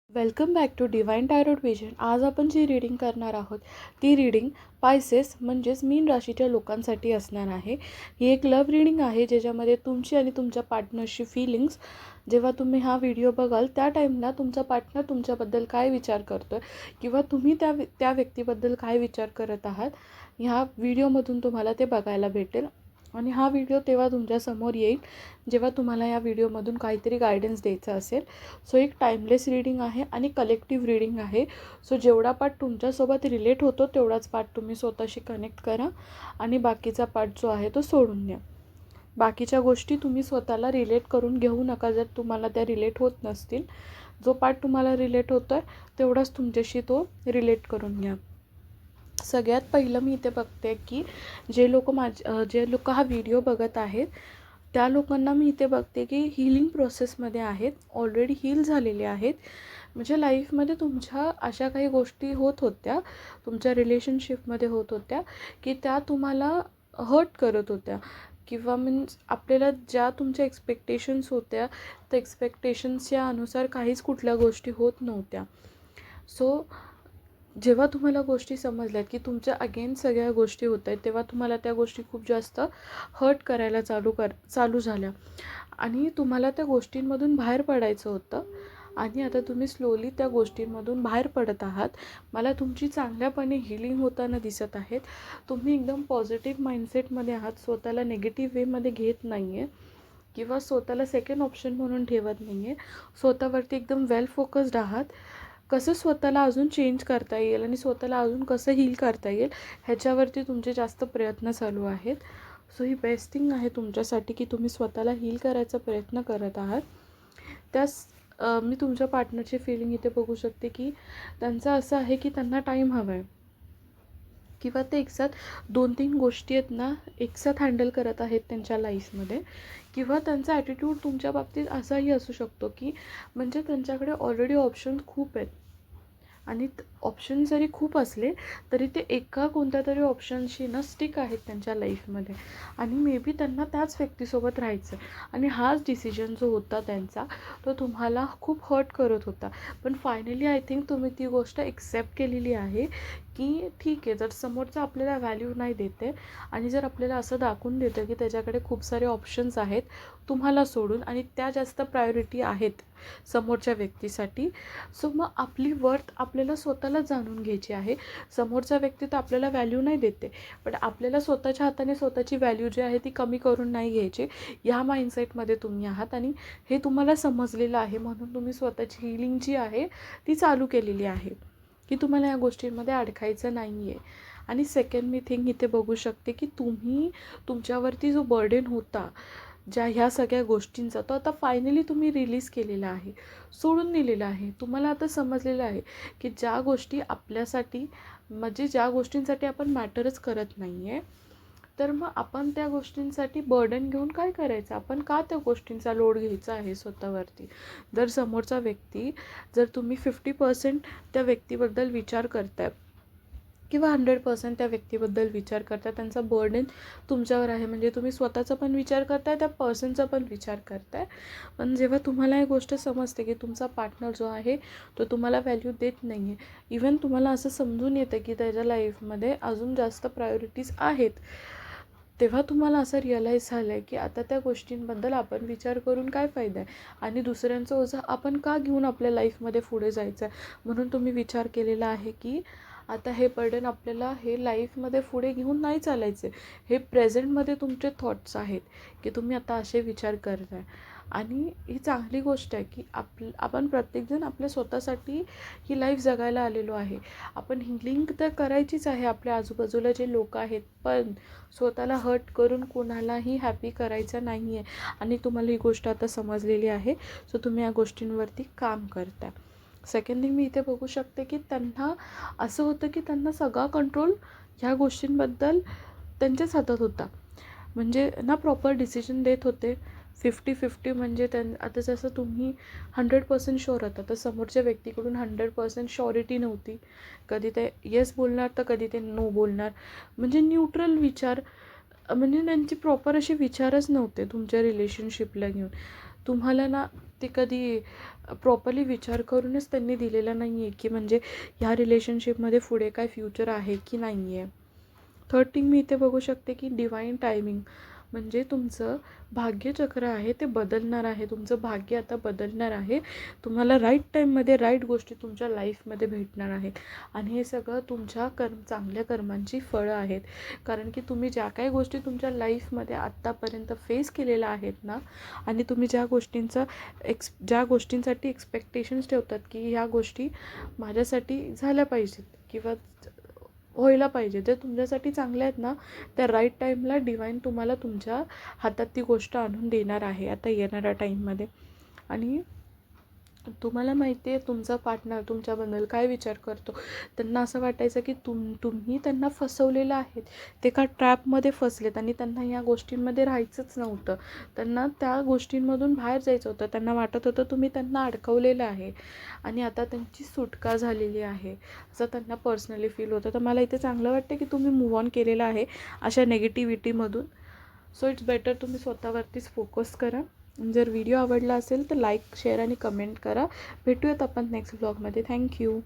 Welcome back to divine tarot vision. आज आपण जी reading करणार आहोत ती रीडिंग पायसेस म्हणजेच मीन राशीच्या लोकांसाठी असणार आहे. ही एक लव्ह रीडिंग आहे ज्याच्यामध्ये तुमची आणि तुमच्या पार्टनरची फिलिंग्स, जेव्हा तुम्ही हा व्हिडिओ बघाल त्या टाईमला तुमचा पार्टनर तुमच्याबद्दल काय विचार करतो किंवा तुम्ही त्या व्यक्तीबद्दल काय विचार करत आहात, ह्या व्हिडिओमधून तुम्हाला ते बघायला भेटेल. आणि हा व्हिडिओ तेव्हा तुमच्यासमोर येईल जेव्हा तुम्हाला या व्हिडिओमधून काहीतरी गायडन्स द्यायचा असेल. सो एक टाईमलेस रीडिंग आहे आणि कलेक्टिव्ह रीडिंग आहे. सो जेवढा पार्ट तुमच्यासोबत रिलेट होतो तेवढाच पार्ट तुम्ही स्वतःशी कनेक्ट करा आणि बाकीचा पार्ट जो आहे तो सोडून द्या. बाकीच्या गोष्टी तुम्ही स्वतःला रिलेट करून घेऊ नका जर तुम्हाला त्या रिलेट होत नसतील. जो पार्ट तुम्हाला रिलेट होतो आहे तेवढाच तुमच्याशी तो रिलेट करून घ्या. सगळ्यात पहिलं मी इथे बघते की जे लोक हा व्हिडिओ बघत आहेत त्या लोकांना मी इथे बघते की हीलिंग प्रोसेसमध्ये आहेत, ऑलरेडी हील झालेले आहेत. म्हणजे लाईफमध्ये तुमच्या अशा काही गोष्टी होत होत्या, तुमच्या रिलेशनशिपमध्ये होत होत्या की त्या तुम्हाला हर्ट करत होत्या किंवा मीन्स आपल्याला ज्या तुमच्या एक्सपेक्टेशन्स होत्या त्या एक्सपेक्टेशन्सच्या अनुसार काहीच कुठल्या गोष्टी होत नव्हत्या. सो जेव्हा तुम्हाला गोष्टी समजल्यात की तुमच्या अगेन्स्ट सगळ्या गोष्टी होत आहेत तेव्हा तुम्हाला त्या गोष्टी खूप जास्त हर्ट करायला चालू झाल्या आणि तुम्हाला त्या गोष्टींमधून बाहेर पडायचं होतं आणि आता तुम्ही स्लोली त्या गोष्टींमधून बाहेर पडत आहात. मला तुमची चांगल्यापणे हीलिंग होताना दिसत आहेत. तुम्ही एकदम पॉझिटिव्ह माइंडसेटमध्ये आहात, स्वतःला निगेटिव्ह वेमध्ये घेत नाही आहे किंवा स्वतःला सेकंड ऑप्शन म्हणून ठेवत नाही आहे. स्वतःवरती एकदम वेल फोकस्ड आहात. कसं स्वतःला अजून चेंज करता येईल आणि स्वतःला अजून कसं हील करता येईल ह्याच्यावरती तुमचे जास्त प्रयत्न चालू आहेत. सो ही बेस्ट थिंग आहे तुमच्यासाठी की तुम्ही स्वतःला हील करायचा प्रयत्न करत आहात. मी तुमच्या पार्टनरची फिलिंग इथे बघू शकते की त्यांचं असं आहे की त्यांना टाईम हवा आहे किंवा ते एकसाथ 2-3 गोष्टी आहेत ना एकसाथ हँडल करत आहेत त्यांच्या लाईफमध्ये. किंवा त्यांचा ॲटिट्यूड तुमच्या बाबतीत असाही असू शकतो की म्हणजे त्यांच्याकडे ऑलरेडी ऑप्शन खूप आहेत आणि ऑप्शन जरी खूप असले तरी ते एका कोणत्या तरी ऑप्शनशी ना स्टिक आहेत त्यांच्या लाईफमध्ये आणि मे बी त्यांना त्याच व्यक्तीसोबत राहायचं आणि हाच डिसिजन जो होता त्यांचा तो तुम्हाला खूप हर्ट करत होता. पण फायनली आय थिंक तुम्ही ती गोष्ट एक्सेप्ट केलेली आहे की ठीक आहे, जर समोरचा आपल्याला व्हॅल्यू नाही देते आणि जर आपल्याला असं दाखवून देतं की त्याच्याकडे खूप सारे ऑप्शन्स आहेत तुम्हाला सोडून आणि त्या जास्त प्रायोरिटी आहेत समोरच्या व्यक्तीसाठी. सो मग आपली वर्थ आपल्याला स्वतःला जाणून घ्यायची आहे. समोरचा व्यक्ती तर आपल्याला व्हॅल्यू नाही देते पण आपल्याला स्वतःच्या हाताने स्वतःची व्हॅल्यू जी आहे ती कमी करून नाही घ्यायची. ह्या माइंडसेटमध्ये तुम्ही आहात आणि हे तुम्हाला समजलेलं आहे म्हणून तुम्ही स्वतःची हीलिंग जी आहे ती चालू केलेली आहे की तुम्हाला या गोष्टींमध्ये अडकायचं नाही आहे. आणि सेकंड मी थिंग इथे बघू शकते की तुम्ही तुमच्यावरती जो बर्डन होता ह्या सगळ्या गोष्टींचा तो आता फायनली तुम्ही रिलीज केलेला आहे, सोडून दिलेला आहे. तुम्हाला आता समजलेलं आहे की ज्या गोष्टी आपल्यासाठी म्हणजे ज्या गोष्टींसाठी आपण मॅटरच करत नाही आहे तर मग आपण त्या गोष्टींसाठी बर्डन घेऊन काय करायचं, आपण का त्या गोष्टींचा लोड घ्यायचा आहे स्वतःवरती. जर समोरचा व्यक्ती जर तुम्ही 50% त्या व्यक्तीबद्दल विचार करताय किंवा 100% त्या व्यक्तीबद्दल विचार करताय, त्यांचा बर्डन तुमच्यावर आहे म्हणजे तुम्ही स्वतःचा पण विचार करताय त्या पर्सनचा पण विचार करताय. पण जेव्हा तुम्हाला ही गोष्ट समजते की तुमचा पार्टनर जो आहे तो तुम्हाला व्हॅल्यू देत नाही आहे, इवन तुम्हाला असं समजून येतं की त्याच्या लाईफमध्ये अजून जास्त प्रायोरिटीज आहेत, तेव्हा तुम्हाला असं रिअलाईज झालं आहे की आता त्या गोष्टींबद्दल आपण विचार करून काय फायदा आहे आणि दुसऱ्यांचं ओझं आपण का घेऊन आपल्या लाईफमध्ये पुढे जायचं आहे. म्हणून तुम्ही विचार केलेला आहे की आता हे बर्डन आपल्याला हे लाईफमध्ये पुढे घेऊन नाही चालायचे. हे प्रेझेंटमध्ये तुमचे थॉट्स आहेत की तुम्ही आता असे विचार करताय आणि ही चांगली गोष्ट आहे की आपण प्रत्येकजण आपल्या स्वतःसाठी ही लाईफ जगायला आलेलो आहे. आपण हीलिंग तर करायचीच आहे आपल्या आजूबाजूला जे लोक आहेत पण स्वतःला हर्ट करून कोणालाही हॅपी करायचं नाही आहे आणि तुम्हाला ही गोष्ट आता समजलेली आहे. सो तुम्ही या गोष्टींवरती काम करता. सेकंड थिंग मी इथे बघू शकते की त्यांना असं होतं की त्यांना सगळा कंट्रोल ह्या गोष्टींबद्दल त्यांच्याच हातात होता. म्हणजे ना प्रॉपर डिसिजन देत होते 50-50 म्हणजे आता जसं तुम्ही 100% शुअर होता तर समोरच्या व्यक्तीकडून 100% श्युरिटी नव्हती. कधी ते येस बोलणार तर कधी ते नो बोलणार. म्हणजे न्यूट्रल विचार, म्हणजे त्यांचे प्रॉपर असे विचारच नव्हते तुमच्या रिलेशनशिपला घेऊन. तुम्हाला ना ते कधी प्रॉपरली विचार करूनच त्यांनी दिलेला नाही आहे, की म्हणजे ह्या रिलेशनशिपमध्ये पुढे काय फ्युचर आहे की नाही आहे. थर्ड थिंग मी इथे बघू शकते की डिवाइन टायमिंग, म्हणजे तुमचं भाग्यचक्र आहे ते बदलणार आहे. तुमचं भाग्य आता बदलणार आहे. तुम्हाला राईट टाईममध्ये राईट गोष्टी तुमच्या लाईफमध्ये भेटणार आहेत आणि हे सगळं तुमच्या चांगल्या कर्मांची फळं आहेत. कारण की तुम्ही ज्या काही गोष्टी तुमच्या लाईफमध्ये आत्तापर्यंत फेस केलेल्या आहेत ना, आणि तुम्ही ज्या गोष्टींसाठी एक्सपेक्टेशन्स ठेवतात की ह्या गोष्टी माझ्यासाठी झाल्या पाहिजेत किंवा व्हायला पाहिजे, जे तुमच्यासाठी चांगल्या आहेत ना, त्या राईट टाईमला डिवाइन तुम्हाला तुमच्या हातात ती गोष्ट आणून देणार आहे आता येणाऱ्या टाईममध्ये. आणि तुम्हाला माहिती आहे तुमचा पार्टनर तुमच्याबद्दल काय विचार करतो. त्यांना असं वाटायचं की तुम्ही त्यांना फसवलेलं आहेत. ते का ट्रॅपमध्ये फसलेत आणि त्यांना या गोष्टींमध्ये राहायचंच नव्हतं. त्यांना त्या गोष्टींमधून बाहेर जायचं होतं. त्यांना वाटत होतं तुम्ही त्यांना अडकवलेलं आहे आणि आता त्यांची सुटका झालेली आहे असं त्यांना पर्सनली फील होतं. तर मला इथे चांगलं वाटतं की तुम्ही मूव्ह ऑन केलेलं आहे अशा नेगेटिव्हिटीमधून. सो इट्स बेटर तुम्ही स्वतःवरतीच फोकस करा. जर व्हिडिओ आवडला असेल तर लाईक शेअर आणि कमेंट करा. भेटूयात आपण नेक्स्ट व्लॉगमध्ये. थँक्यू.